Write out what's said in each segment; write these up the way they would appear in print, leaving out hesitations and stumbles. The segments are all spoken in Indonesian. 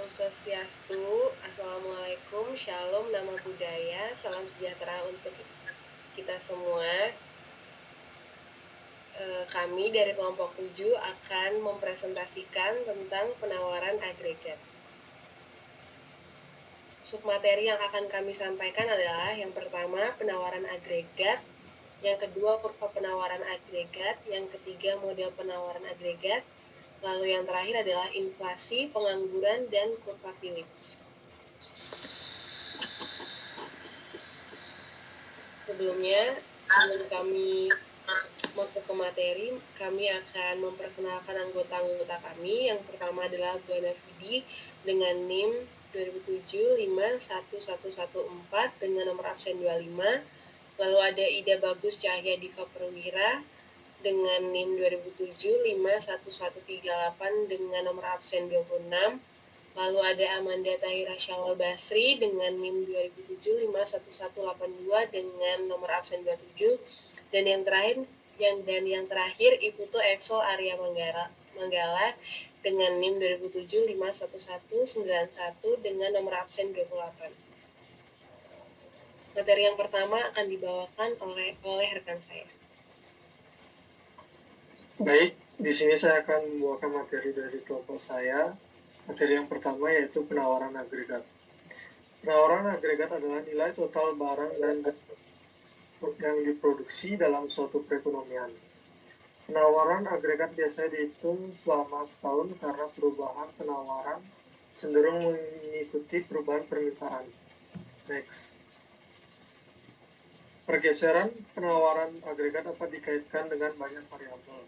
Om Swastiastu, Assalamualaikum, Shalom, Namo Buddhaya, salam sejahtera untuk kita semua. Kami dari kelompok 7 akan mempresentasikan tentang penawaran agregat. Submateri yang akan kami sampaikan adalah yang pertama penawaran agregat, yang kedua kurva penawaran agregat, yang ketiga model penawaran agregat, lalu yang terakhir adalah inflasi, pengangguran, dan kurva Phillips. Sebelum kami masuk ke materi, kami akan memperkenalkan anggota-anggota kami. Yang pertama adalah Bu Anafidi dengan NIM 2007-51114 dengan nomor absen 25. Lalu ada Ida Bagus Cahya Diva Perwira dengan NIM 2007-51138 dengan nomor absen 26. Lalu ada Amanda Tahira Syawal Basri dengan NIM 2007-51182 dengan nomor absen 27. Dan yang terakhir Iputu Excel Arya Manggala dengan NIM 2007-51191 dengan nomor absen 28. Materi yang pertama akan dibawakan oleh rekan saya. Baik, di sini saya akan membawakan materi dari kelompok saya. Materi yang pertama yaitu penawaran agregat. Penawaran agregat adalah nilai total barang dan yang diproduksi dalam suatu perekonomian. Penawaran agregat biasanya dihitung selama setahun karena perubahan penawaran cenderung mengikuti perubahan permintaan. Next. Pergeseran penawaran agregat dapat dikaitkan dengan banyak variabel,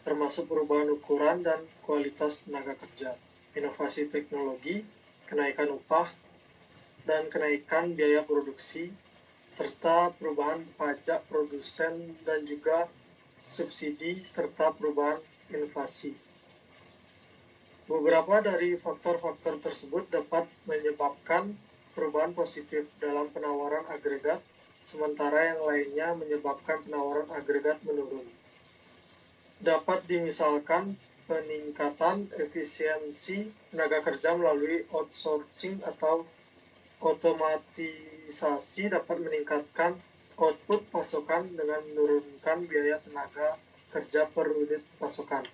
termasuk perubahan ukuran dan kualitas tenaga kerja, inovasi teknologi, kenaikan upah, dan kenaikan biaya produksi, serta perubahan pajak produsen dan juga subsidi, serta perubahan inflasi. Beberapa dari faktor-faktor tersebut dapat menyebabkan perubahan positif dalam penawaran agregat, sementara yang lainnya menyebabkan penawaran agregat menurun. Dapat dimisalkan peningkatan efisiensi tenaga kerja melalui outsourcing atau otomatisasi dapat meningkatkan output pasokan dengan menurunkan biaya tenaga kerja per unit pasokan.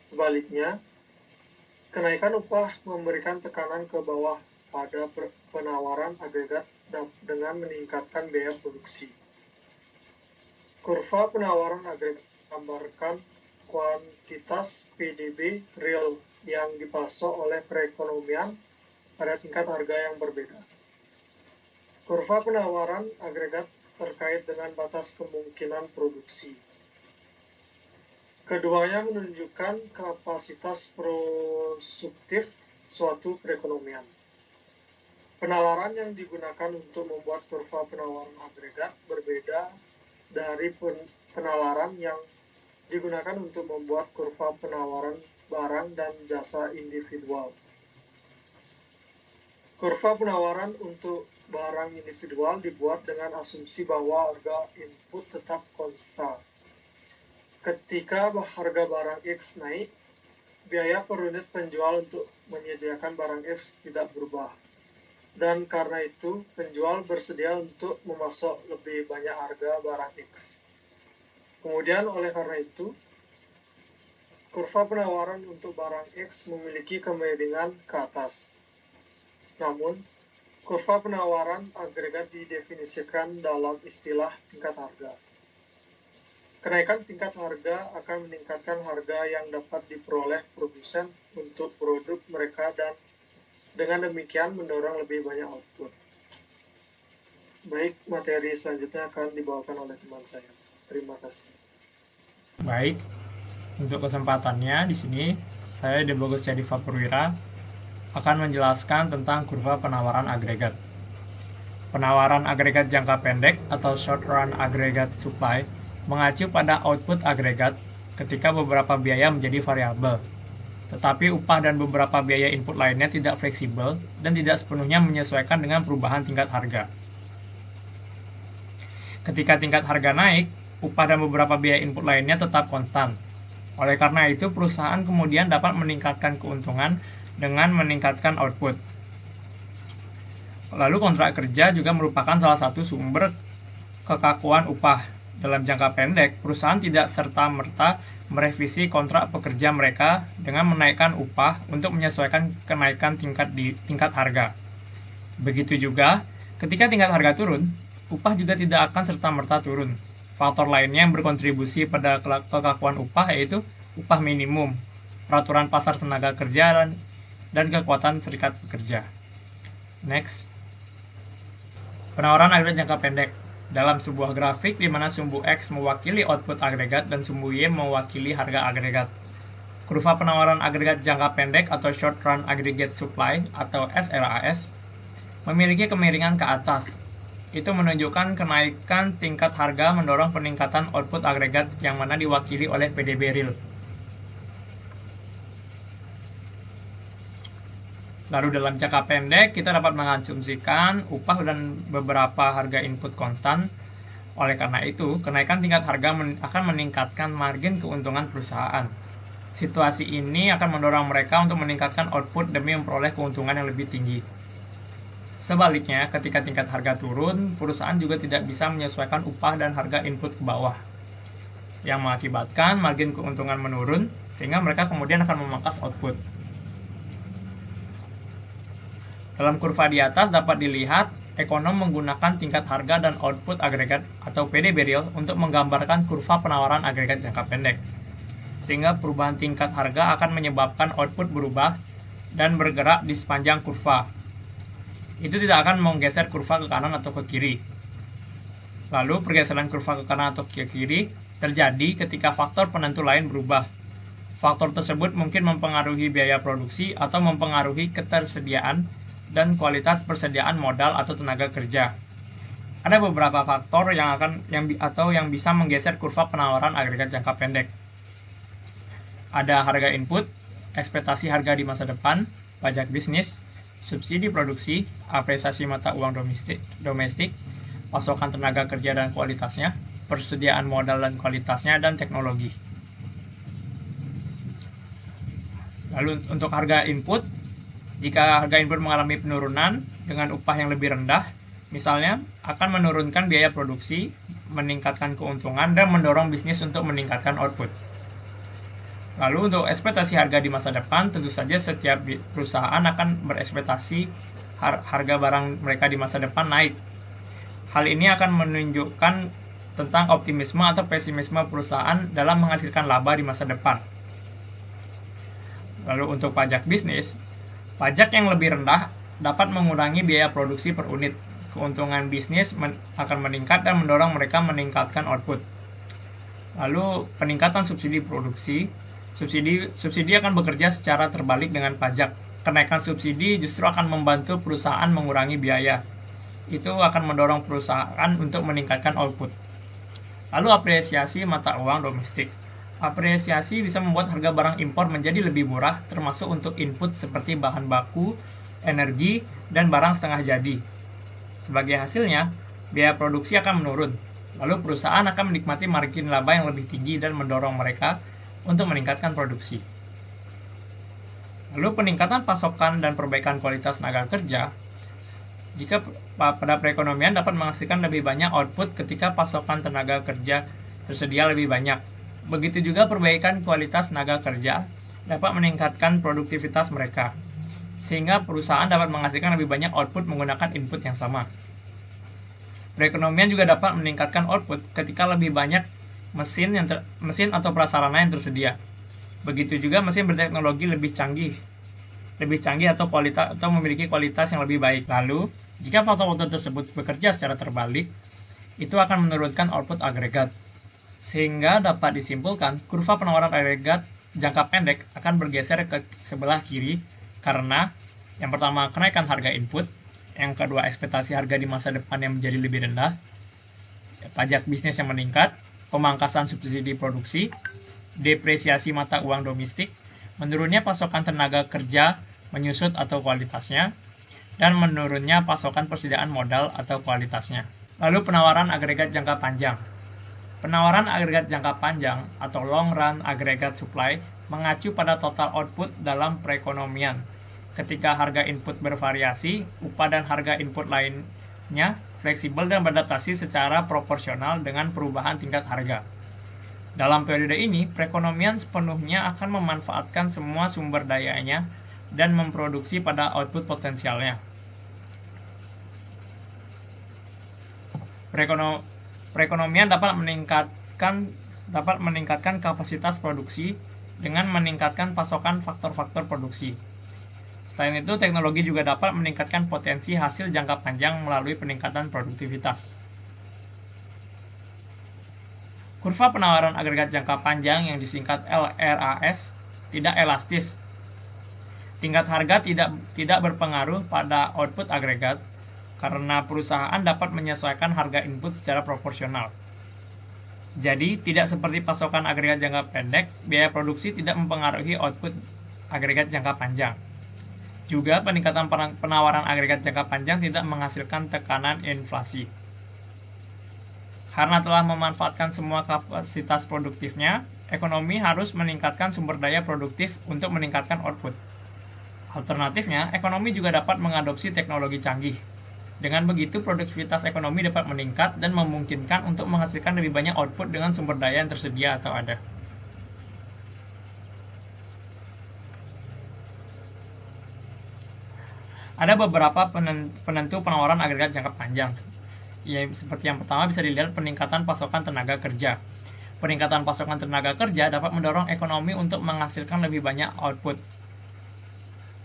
Sebaliknya, kenaikan upah memberikan tekanan ke bawah pada penawaran agregat dengan meningkatkan biaya produksi. Kurva penawaran agregat menggambarkan kuantitas PDB real yang dipasok oleh perekonomian pada tingkat harga yang berbeda. Kurva penawaran agregat terkait dengan batas kemungkinan produksi. Keduanya menunjukkan kapasitas produktif suatu perekonomian. Penalaran yang digunakan untuk membuat kurva penawaran agregat berbeda dari penalaran yang digunakan untuk membuat kurva penawaran barang dan jasa individual. Kurva penawaran untuk barang individual dibuat dengan asumsi bahwa harga input tetap konstan. Ketika harga barang X naik, biaya per unit penjual untuk menyediakan barang X tidak berubah. Dan karena itu, penjual bersedia untuk memasok lebih banyak harga barang X. Kemudian oleh karena itu, kurva penawaran untuk barang X memiliki kemiringan ke atas. Namun, kurva penawaran agregat didefinisikan dalam istilah tingkat harga. Kenaikan tingkat harga akan meningkatkan harga yang dapat diperoleh produsen untuk produk mereka dan dengan demikian mendorong lebih banyak output. Baik, materi selanjutnya akan dibawakan oleh teman saya. Terima kasih. Baik, untuk kesempatannya di sini saya Bagus Diva Perwira akan menjelaskan tentang kurva penawaran agregat. Penawaran agregat jangka pendek atau short run aggregate supply mengacu pada output agregat ketika beberapa biaya menjadi variabel, tetapi upah dan beberapa biaya input lainnya tidak fleksibel dan tidak sepenuhnya menyesuaikan dengan perubahan tingkat harga. Ketika tingkat harga naik, upah dan beberapa biaya input lainnya tetap konstan. Oleh karena itu, perusahaan kemudian dapat meningkatkan keuntungan dengan meningkatkan output. Lalu kontrak kerja juga merupakan salah satu sumber kekakuan upah. Dalam jangka pendek, perusahaan tidak serta-merta merevisi kontrak pekerja mereka dengan menaikkan upah untuk menyesuaikan kenaikan tingkat harga. Begitu juga, ketika tingkat harga turun, upah juga tidak akan serta-merta turun. Faktor lainnya yang berkontribusi pada kekakuan upah yaitu upah minimum, peraturan pasar tenaga kerja, dan kekuatan serikat pekerja. Next. Penawaran agregat jangka pendek. Dalam sebuah grafik di mana sumbu X mewakili output agregat dan sumbu Y mewakili harga agregat. Kurva penawaran agregat jangka pendek atau Short Run Aggregate Supply atau SRAS memiliki kemiringan ke atas. Itu menunjukkan kenaikan tingkat harga mendorong peningkatan output agregat yang mana diwakili oleh PdB real. Lalu dalam jangka pendek, kita dapat mengasumsikan upah dan beberapa harga input konstan. Oleh karena itu, kenaikan tingkat harga akan meningkatkan margin keuntungan perusahaan. Situasi ini akan mendorong mereka untuk meningkatkan output demi memperoleh keuntungan yang lebih tinggi. Sebaliknya, ketika tingkat harga turun, perusahaan juga tidak bisa menyesuaikan upah dan harga input ke bawah, yang mengakibatkan margin keuntungan menurun, sehingga mereka kemudian akan memangkas output. Dalam kurva di atas dapat dilihat ekonom menggunakan tingkat harga dan output agregat atau PdB real untuk menggambarkan kurva penawaran agregat jangka pendek. Sehingga perubahan tingkat harga akan menyebabkan output berubah dan bergerak di sepanjang kurva. Itu tidak akan menggeser kurva ke kanan atau ke kiri. Lalu pergeseran kurva ke kanan atau ke kiri terjadi ketika faktor penentu lain berubah. Faktor tersebut mungkin mempengaruhi biaya produksi atau mempengaruhi ketersediaan dan kualitas persediaan modal atau tenaga kerja. Ada beberapa faktor yang bisa menggeser kurva penawaran agregat jangka pendek. Ada harga input, ekspektasi harga di masa depan, pajak bisnis, subsidi produksi, apresiasi mata uang domestik, pasokan tenaga kerja dan kualitasnya, persediaan modal dan kualitasnya, dan teknologi. Lalu untuk harga input, jika harga input mengalami penurunan dengan upah yang lebih rendah, misalnya akan menurunkan biaya produksi, meningkatkan keuntungan, dan mendorong bisnis untuk meningkatkan output. Lalu untuk ekspektasi harga di masa depan, tentu saja setiap perusahaan akan berekspektasi harga barang mereka di masa depan naik. Hal ini akan menunjukkan tentang optimisme atau pesimisme perusahaan dalam menghasilkan laba di masa depan. Lalu untuk pajak bisnis, pajak yang lebih rendah dapat mengurangi biaya produksi per unit. Keuntungan bisnis akan meningkat dan mendorong mereka meningkatkan output. Lalu peningkatan subsidi produksi. Subsidi akan bekerja secara terbalik dengan pajak. Kenaikan subsidi justru akan membantu perusahaan mengurangi biaya. Itu akan mendorong perusahaan untuk meningkatkan output. Lalu apresiasi mata uang domestik. Apresiasi bisa membuat harga barang impor menjadi lebih murah, termasuk untuk input seperti bahan baku, energi, dan barang setengah jadi. Sebagai hasilnya, biaya produksi akan menurun. Lalu perusahaan akan menikmati margin laba yang lebih tinggi dan mendorong mereka untuk meningkatkan produksi. Lalu peningkatan pasokan dan perbaikan kualitas tenaga kerja. Jika pada perekonomian dapat menghasilkan lebih banyak output ketika pasokan tenaga kerja tersedia lebih banyak. Begitu juga perbaikan kualitas tenaga kerja dapat meningkatkan produktivitas mereka, sehingga perusahaan dapat menghasilkan lebih banyak output menggunakan input yang sama. Perekonomian juga dapat meningkatkan output ketika lebih banyak mesin atau prasarana yang tersedia. Begitu juga mesin berteknologi lebih canggih atau memiliki kualitas yang lebih baik. Lalu, jika faktor-faktor tersebut bekerja secara terbalik, itu akan menurunkan output agregat. Sehingga dapat disimpulkan, kurva penawaran agregat jangka pendek akan bergeser ke sebelah kiri karena yang pertama kenaikan harga input, yang kedua ekspektasi harga di masa depan yang menjadi lebih rendah, pajak bisnis yang meningkat, pemangkasan subsidi produksi, depresiasi mata uang domestik, menurunnya pasokan tenaga kerja menyusut atau kualitasnya, dan menurunnya pasokan persediaan modal atau kualitasnya. Lalu penawaran agregat jangka panjang. Penawaran agregat jangka panjang atau long run aggregate supply mengacu pada total output dalam perekonomian. Ketika harga input bervariasi, upah dan harga input lainnya fleksibel dan beradaptasi secara proporsional dengan perubahan tingkat harga. Dalam periode ini, perekonomian sepenuhnya akan memanfaatkan semua sumber dayanya dan memproduksi pada output potensialnya. Perekonomian dapat meningkatkan kapasitas produksi dengan meningkatkan pasokan faktor-faktor produksi. Selain itu, teknologi juga dapat meningkatkan potensi hasil jangka panjang melalui peningkatan produktivitas. Kurva penawaran agregat jangka panjang yang disingkat LRAS tidak elastis. Tingkat harga tidak berpengaruh pada output agregat karena perusahaan dapat menyesuaikan harga input secara proporsional. Jadi, tidak seperti pasokan agregat jangka pendek, biaya produksi tidak mempengaruhi output agregat jangka panjang. Juga, peningkatan penawaran agregat jangka panjang tidak menghasilkan tekanan inflasi. Karena telah memanfaatkan semua kapasitas produktifnya, ekonomi harus meningkatkan sumber daya produktif untuk meningkatkan output. Alternatifnya, ekonomi juga dapat mengadopsi teknologi canggih. Dengan begitu, produktivitas ekonomi dapat meningkat dan memungkinkan untuk menghasilkan lebih banyak output dengan sumber daya yang tersedia atau ada. Ada beberapa penentu penawaran agregat jangka panjang. Ya, seperti yang pertama bisa dilihat peningkatan pasokan tenaga kerja. Peningkatan pasokan tenaga kerja dapat mendorong ekonomi untuk menghasilkan lebih banyak output.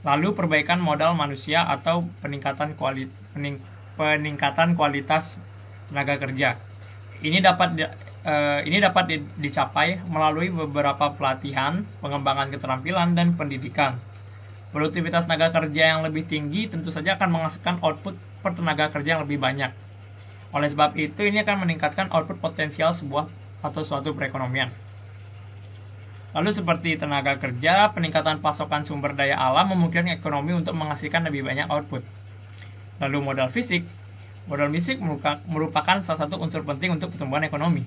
Lalu perbaikan modal manusia atau peningkatan kualitas tenaga kerja. Ini dapat dicapai melalui beberapa pelatihan, pengembangan keterampilan, dan pendidikan. Produktivitas tenaga kerja yang lebih tinggi tentu saja akan menghasilkan output per tenaga kerja yang lebih banyak. Oleh sebab itu, ini akan meningkatkan output potensial sebuah atau suatu perekonomian. Lalu seperti tenaga kerja, peningkatan pasokan sumber daya alam memungkinkan ekonomi untuk menghasilkan lebih banyak output. Lalu modal fisik merupakan salah satu unsur penting untuk pertumbuhan ekonomi.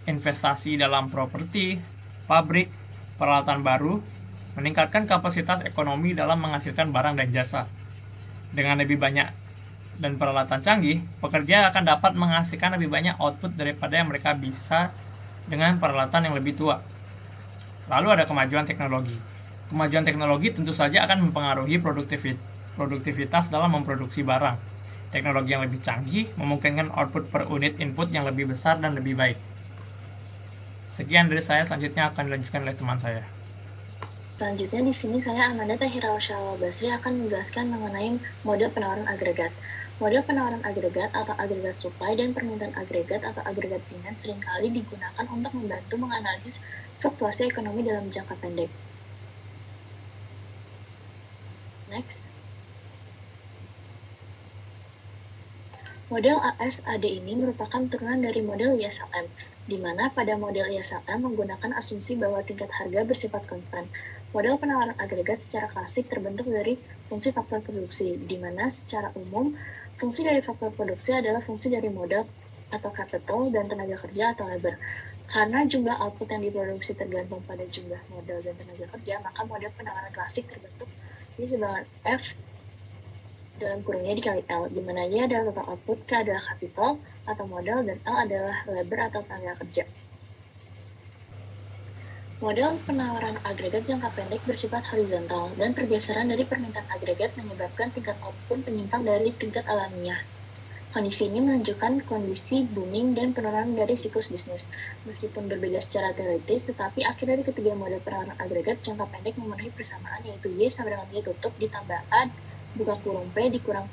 Investasi dalam properti, pabrik, peralatan baru, meningkatkan kapasitas ekonomi dalam menghasilkan barang dan jasa. Dengan lebih banyak dan peralatan canggih, pekerja akan dapat menghasilkan lebih banyak output daripada yang mereka bisa dengan peralatan yang lebih tua. Lalu ada kemajuan teknologi. Kemajuan teknologi tentu saja akan mempengaruhi produktivitas dalam memproduksi barang. Teknologi yang lebih canggih memungkinkan output per unit input yang lebih besar dan lebih baik. Sekian dari saya, selanjutnya akan dilanjutkan oleh teman saya. Selanjutnya di sini saya Amanda Tahira Wasyala Basri akan menjelaskan mengenai model penawaran agregat. Model penawaran agregat atau agregat supply dan permintaan agregat atau agregat demand seringkali digunakan untuk membantu menganalisis fluktuasi ekonomi dalam jangka pendek. Next. Model ASAD ini merupakan turunan dari model ISLM, di mana pada model ISLM menggunakan asumsi bahwa tingkat harga bersifat konstan. Model penawaran agregat secara klasik terbentuk dari fungsi faktor produksi, di mana secara umum fungsi dari faktor produksi adalah fungsi dari modal atau capital dan tenaga kerja atau labor. Karena jumlah output yang diproduksi tergantung pada jumlah modal dan tenaga kerja, maka model penawaran klasik terbentuk di sebelah F dalam kurungnya dikali L, di mana Y adalah total output, K adalah capital atau modal, dan L adalah labor atau tenaga kerja. Model penawaran agregat jangka pendek bersifat horizontal, dan pergeseran dari permintaan agregat menyebabkan tingkat output menyimpang dari tingkat alamiah. Kondisi ini menunjukkan kondisi booming dan penurunan dari siklus bisnis. Meskipun berbeda secara teoritis, tetapi akhir dari ketiga model penawaran agregat jangka pendek memenuhi persamaan, yaitu Y sama dengan Y tutup ditambah A buka kurung P dikurang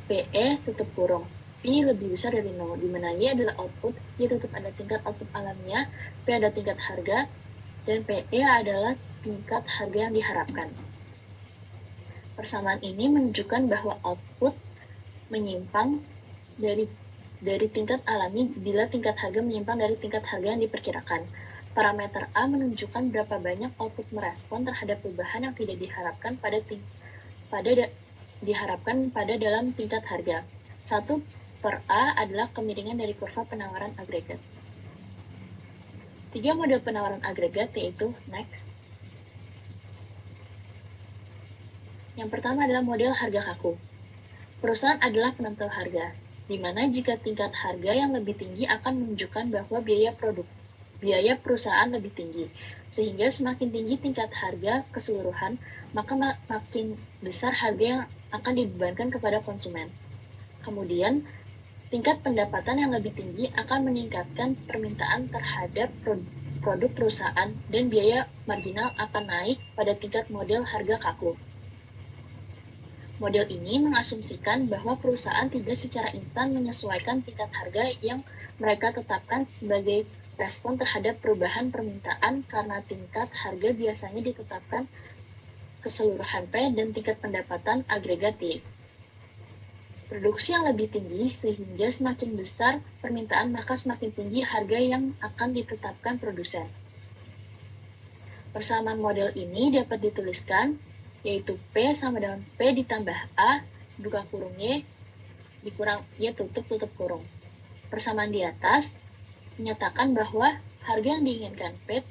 PE tutup kurung. P lebih besar dari 0, di mana Y adalah output, Y tutup ada tingkat output alamiah, P ada tingkat harga, dan PE adalah tingkat harga yang diharapkan. Persamaan ini menunjukkan bahwa output menyimpang dari tingkat alami bila tingkat harga menyimpang dari tingkat harga yang diperkirakan. Parameter A menunjukkan berapa banyak output merespon terhadap perubahan yang tidak diharapkan pada dalam tingkat harga. 1/A adalah kemiringan dari kurva penawaran agregat. 3 model penawaran agregat yaitu next. Yang pertama adalah model harga kaku. Perusahaan adalah penentu harga, di mana jika tingkat harga yang lebih tinggi akan menunjukkan bahwa biaya perusahaan lebih tinggi, sehingga semakin tinggi tingkat harga keseluruhan, maka makin besar harga yang akan dibebankan kepada konsumen. Kemudian, tingkat pendapatan yang lebih tinggi akan meningkatkan permintaan terhadap produk perusahaan dan biaya marginal akan naik pada tingkat model harga kaku. Model ini mengasumsikan bahwa perusahaan tidak secara instan menyesuaikan tingkat harga yang mereka tetapkan sebagai respon terhadap perubahan permintaan karena tingkat harga biasanya ditetapkan keseluruhan P dan tingkat pendapatan agregat Y. Produksi yang lebih tinggi sehingga semakin besar permintaan maka semakin tinggi harga yang akan ditetapkan produsen. Persamaan model ini dapat dituliskan yaitu P sama dengan P ditambah A buka kurung Y dikurang Y tutup kurung. Persamaan di atas menyatakan bahwa harga yang diinginkan P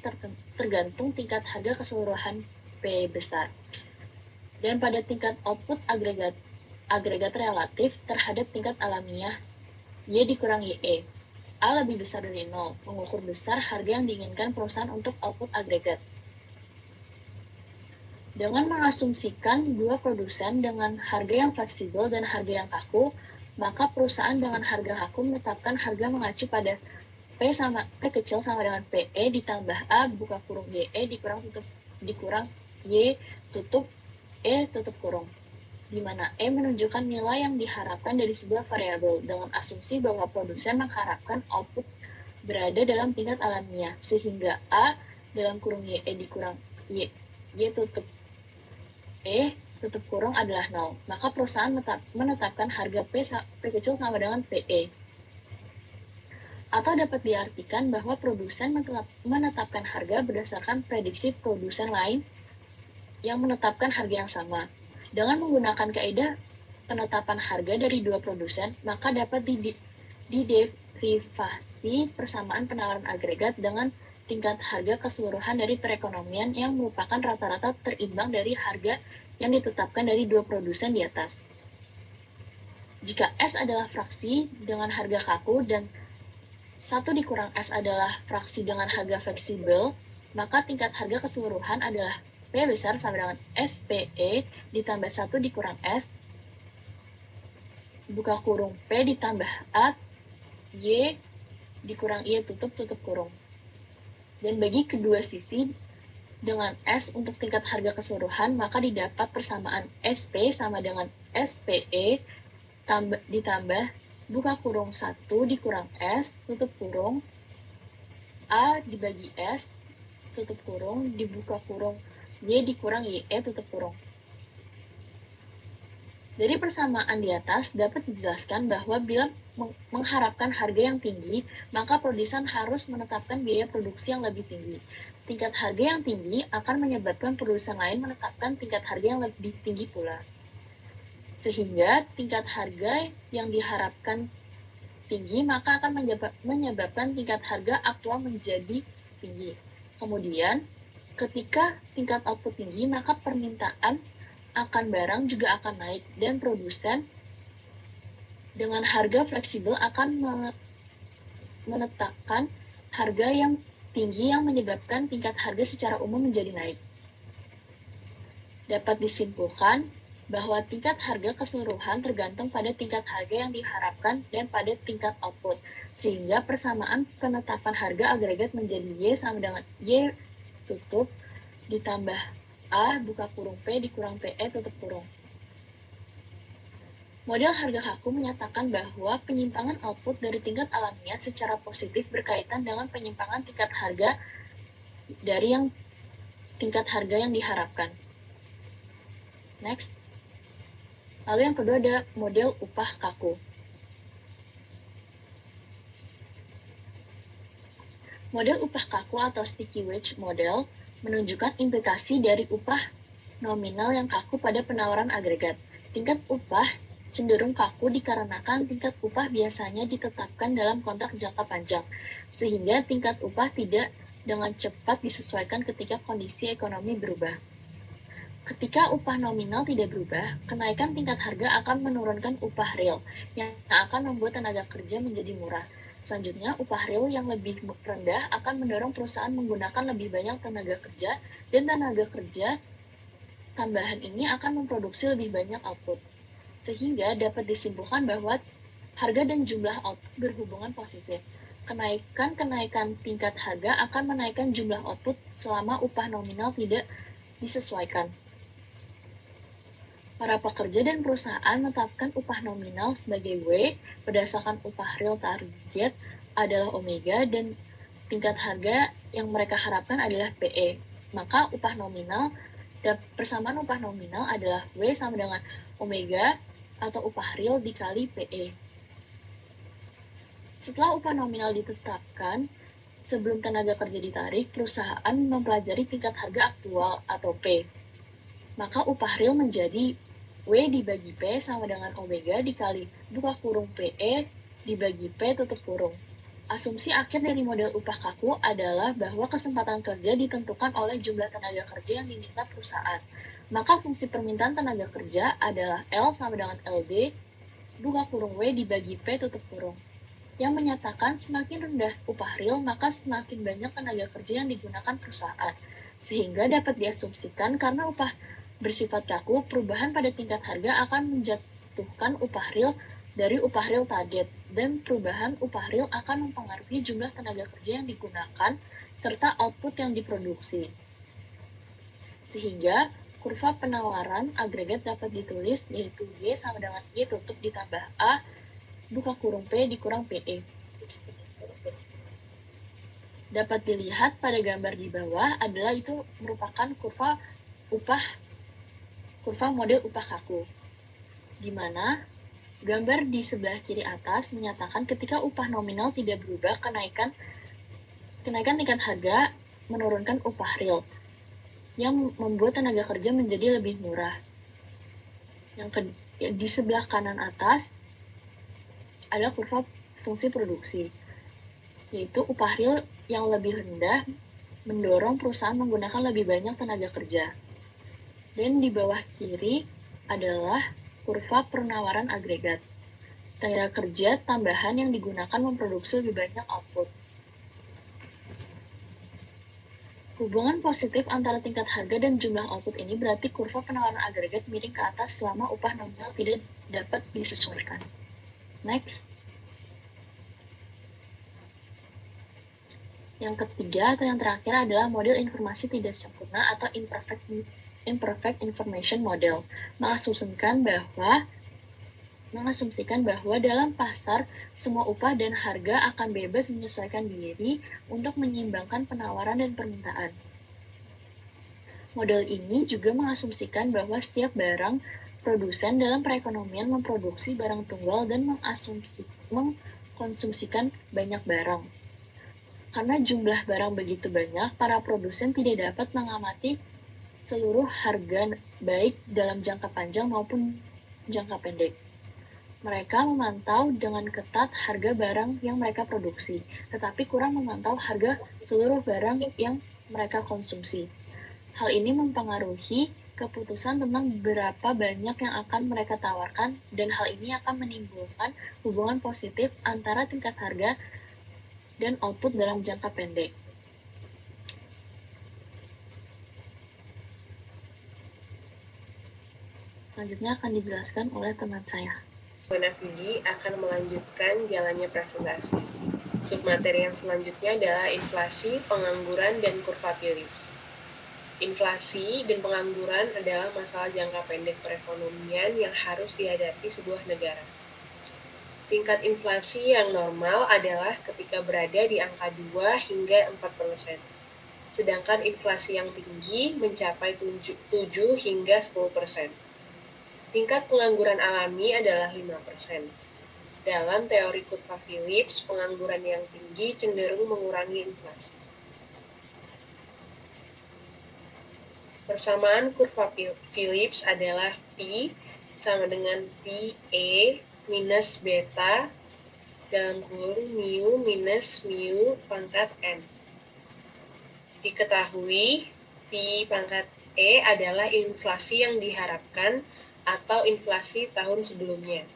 tergantung tingkat harga keseluruhan P besar. Dan pada tingkat output agregat relatif terhadap tingkat alamiah Y dikurang YE. A lebih besar dari 0, mengukur besar harga yang diinginkan perusahaan untuk output agregat. Dengan mengasumsikan dua produsen dengan harga yang fleksibel dan harga yang kaku, maka perusahaan dengan harga kaku menetapkan harga mengacu pada P kecil sama dengan PE ditambah A buka kurung YE dikurang Y tutup E tutup kurung, di mana E menunjukkan nilai yang diharapkan dari sebuah variabel dengan asumsi bahwa produsen mengharapkan output berada dalam tingkat alamiah, sehingga A dalam kurung YE dikurang Y tutup E tutup kurung adalah 0, maka perusahaan menetapkan harga P kecil sama dengan PE. Atau dapat diartikan bahwa produsen menetapkan harga berdasarkan prediksi produsen lain yang menetapkan harga yang sama. Dengan menggunakan kaidah penetapan harga dari dua produsen, maka dapat diderivasi persamaan penawaran agregat dengan tingkat harga keseluruhan dari perekonomian yang merupakan rata-rata terimbang dari harga yang ditetapkan dari dua produsen di atas. Jika S adalah fraksi dengan harga kaku dan 1 dikurang S adalah fraksi dengan harga fleksibel, maka tingkat harga keseluruhan adalah P besar sama dengan SPE ditambah 1 dikurang S buka kurung P ditambah A Y dikurang Y tutup kurung. Dan bagi kedua sisi dengan S untuk tingkat harga keseluruhan, maka didapat persamaan SP sama dengan SPE ditambah buka kurung 1 dikurang S tutup kurung A dibagi S tutup kurung dibuka kurung Y dikurang YE tutup kurung. Dari persamaan di atas dapat dijelaskan bahwa bila mengharapkan harga yang tinggi, maka produsen harus menetapkan biaya produksi yang lebih tinggi. Tingkat harga yang tinggi akan menyebabkan produsen lain menetapkan tingkat harga yang lebih tinggi pula. Sehingga tingkat harga yang diharapkan tinggi, maka akan menyebabkan tingkat harga aktual menjadi tinggi. Kemudian, ketika tingkat output tinggi, maka permintaan akan barang juga akan naik dan produsen dengan harga fleksibel akan menetapkan harga yang tinggi yang menyebabkan tingkat harga secara umum menjadi naik. Dapat disimpulkan bahwa tingkat harga keseluruhan tergantung pada tingkat harga yang diharapkan dan pada tingkat output, sehingga persamaan penetapan harga agregat menjadi Y sama dengan Y tutup ditambah A buka kurung P dikurang PE tutup kurung. Model harga kaku menyatakan bahwa penyimpangan output dari tingkat alamiah secara positif berkaitan dengan penyimpangan tingkat harga dari tingkat harga yang diharapkan. Next. Lalu yang kedua ada model upah kaku. Model upah kaku atau sticky wage model menunjukkan implikasi dari upah nominal yang kaku pada penawaran agregat. Tingkat upah cenderung kaku dikarenakan tingkat upah biasanya ditetapkan dalam kontrak jangka panjang, sehingga tingkat upah tidak dengan cepat disesuaikan ketika kondisi ekonomi berubah. Ketika upah nominal tidak berubah, kenaikan tingkat harga akan menurunkan upah real, yang akan membuat tenaga kerja menjadi murah. Selanjutnya, upah real yang lebih rendah akan mendorong perusahaan menggunakan lebih banyak tenaga kerja, dan tenaga kerja tambahan ini akan memproduksi lebih banyak output. Sehingga dapat disimpulkan bahwa harga dan jumlah output berhubungan positif. Kenaikan tingkat harga akan menaikkan jumlah output selama upah nominal tidak disesuaikan. Para pekerja dan perusahaan menetapkan upah nominal sebagai W berdasarkan upah real target adalah omega dan tingkat harga yang mereka harapkan adalah PE. Maka persamaan upah nominal adalah W sama dengan omega atau upah real dikali PE. Setelah upah nominal ditetapkan, sebelum tenaga kerja ditarik, perusahaan mempelajari tingkat harga aktual atau P. Maka upah real menjadi W dibagi P sama dengan omega dikali buka kurung PE dibagi P tutup kurung. Asumsi akhir dari model upah kaku adalah bahwa kesempatan kerja ditentukan oleh jumlah tenaga kerja yang diminta perusahaan. Maka fungsi permintaan tenaga kerja adalah L sama dengan LB buka kurung W dibagi P tutup kurung. Yang menyatakan semakin rendah upah real, maka semakin banyak tenaga kerja yang digunakan perusahaan. Sehingga dapat diasumsikan karena upah bersifat kaku, perubahan pada tingkat harga akan menjatuhkan upah real dari upah real target, dan perubahan upah real akan mempengaruhi jumlah tenaga kerja yang digunakan serta output yang diproduksi. Sehingga kurva penawaran agregat dapat ditulis yaitu Y sama dengan Y tutup ditambah A buka kurung P dikurang PE. Dapat dilihat pada gambar di bawah adalah itu merupakan kurva model upah kaku, di mana gambar di sebelah kiri atas menyatakan ketika upah nominal tidak berubah, kenaikan tingkat harga menurunkan upah real, yang membuat tenaga kerja menjadi lebih murah. Di sebelah kanan atas ada kurva fungsi produksi, yaitu upah real yang lebih rendah mendorong perusahaan menggunakan lebih banyak tenaga kerja. Dan di bawah kiri adalah kurva penawaran agregat. Tenaga kerja tambahan yang digunakan memproduksi lebih banyak output. Hubungan positif antara tingkat harga dan jumlah output ini berarti kurva penawaran agregat miring ke atas selama upah nominal tidak dapat disesuaikan. Next. Yang ketiga atau yang terakhir adalah model informasi tidak sempurna atau imperfect information model, mengasumsikan bahwa dalam pasar semua upah dan harga akan bebas menyesuaikan diri untuk menyeimbangkan penawaran dan permintaan. Model ini juga mengasumsikan bahwa setiap barang produsen dalam perekonomian memproduksi barang tunggal dan mengkonsumsikan banyak barang. Karena jumlah barang begitu banyak, para produsen tidak dapat mengamati seluruh harga baik dalam jangka panjang maupun jangka pendek. Mereka memantau dengan ketat harga barang yang mereka produksi, tetapi kurang memantau harga seluruh barang yang mereka konsumsi. Hal ini mempengaruhi keputusan tentang berapa banyak yang akan mereka tawarkan, dan hal ini akan menimbulkan hubungan positif antara tingkat harga dan output dalam jangka pendek. Selanjutnya akan dijelaskan oleh teman saya. Manafidi akan melanjutkan jalannya presentasi. Submateri yang selanjutnya adalah inflasi, pengangguran, dan kurva Phillips. Inflasi dan pengangguran adalah masalah jangka pendek perekonomian yang harus dihadapi sebuah negara. Tingkat inflasi yang normal adalah ketika berada di angka 2 hingga 4%. Sedangkan inflasi yang tinggi mencapai 7 hingga 10%. Tingkat pengangguran alami adalah 5%. Dalam teori kurva Phillips, pengangguran yang tinggi cenderung mengurangi inflasi. Persamaan kurva Phillips adalah P sama dengan TE minus beta dalam kurung mu minus mu pangkat N. Diketahui P pangkat E adalah inflasi yang diharapkan atau inflasi tahun sebelumnya.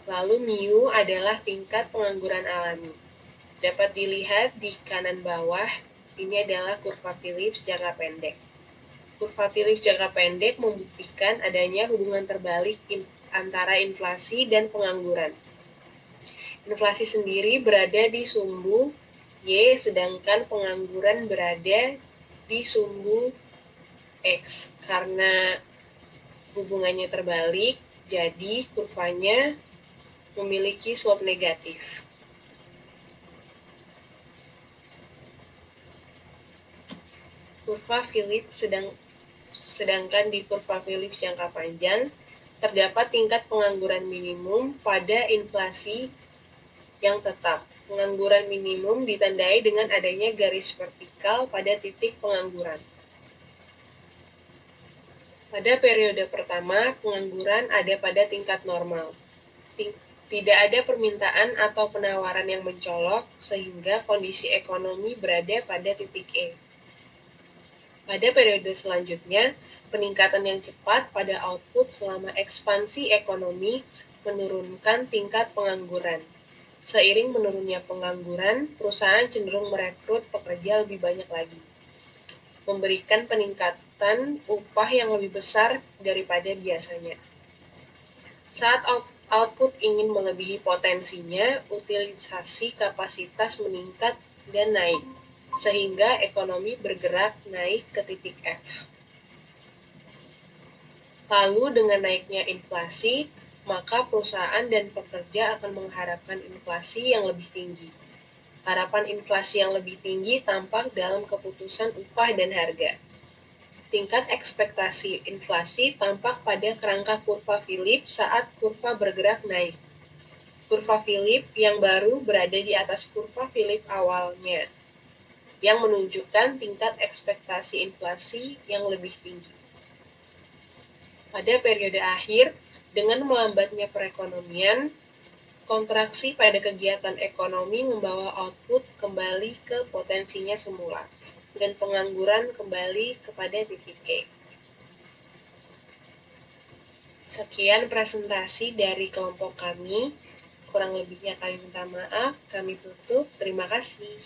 Lalu mu adalah tingkat pengangguran alami. Dapat dilihat di kanan bawah, ini adalah kurva Phillips jangka pendek. Kurva Phillips jangka pendek membuktikan adanya hubungan terbalik antara inflasi dan pengangguran. Inflasi sendiri berada di sumbu Y, sedangkan pengangguran berada di sumbu X. Karena hubungannya terbalik, jadi kurvanya memiliki slope negatif. Kurva Phillips sedangkan di kurva Phillips jangka panjang terdapat tingkat pengangguran minimum pada inflasi yang tetap. Pengangguran minimum ditandai dengan adanya garis vertikal pada titik pengangguran. Pada periode pertama, pengangguran ada pada tingkat normal. Tidak ada permintaan atau penawaran yang mencolok, sehingga kondisi ekonomi berada pada titik E. Pada periode selanjutnya, peningkatan yang cepat pada output selama ekspansi ekonomi menurunkan tingkat pengangguran. Seiring menurunnya pengangguran, perusahaan cenderung merekrut pekerja lebih banyak lagi, memberikan peningkatan upah yang lebih besar daripada biasanya. Saat output ingin melebihi potensinya, utilisasi kapasitas meningkat dan naik, sehingga ekonomi bergerak naik ke titik F. Lalu dengan naiknya inflasi, maka perusahaan dan pekerja akan mengharapkan inflasi yang lebih tinggi. Harapan inflasi yang lebih tinggi tampak dalam keputusan upah dan harga. Tingkat ekspektasi inflasi tampak pada kerangka kurva Phillips saat kurva bergerak naik. Kurva Phillips yang baru berada di atas kurva Phillips awalnya, yang menunjukkan tingkat ekspektasi inflasi yang lebih tinggi. Pada periode akhir, dengan melambatnya perekonomian, kontraksi pada kegiatan ekonomi membawa output kembali ke potensinya semula, dan pengangguran kembali kepada titik E. Sekian presentasi dari kelompok kami. Kurang lebihnya kami minta maaf. Kami tutup. Terima kasih.